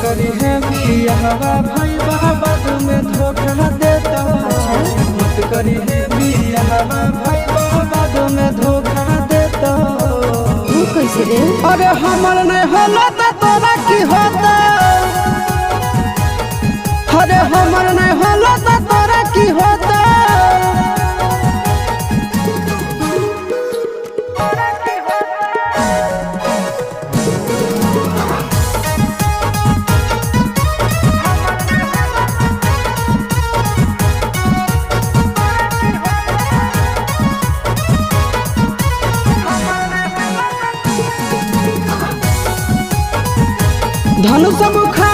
करी है बियाहवा भाई बाद में धोखा देता। मत करी है बियाहवा भाई बाद में धोखा देता। तू कैसे रे? अरे हमर नहीं होला तो तोरा की होता। अरे हमर नहीं होला तो तोरा की होता। धन सब खा